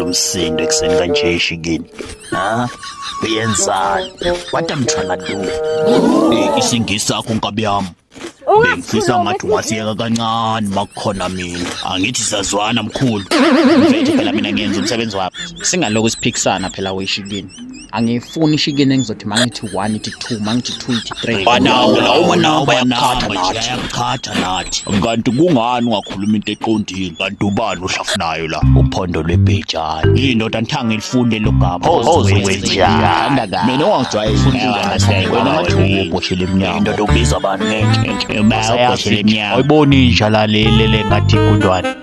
umsindo ekuseni kanje eshikini. Uyenzani? What I'm trying to do? Isingisi sakho nkabi yami. Bengifisa ngathi ungasiyeka kancane makukhona mina. Angithi sazwana mkhulu. Mfethu phela mina ngiyenza umsebenzi wami. Singaloko siphikisana phela weshikini. Angifuni ishikini engizothi mangithi 1 ithi 2 mangithi 2 ithi 3. Banawo lawo manawo bayakhatha nathi. Kanti kungani ungakhuluma into eqondile? Kanti ubani uhlafunayo la? Uphondo lwebhejana. Indoda ngithanga ngilifunde logaba. Ozwenjani? Mina ungangijwayeli wena ngathi uboshele emnyango. Indoda ubiza abantu ngeke. Bayabhoshele emnyango. Ayiboni inja lalele ngathi ikundwane.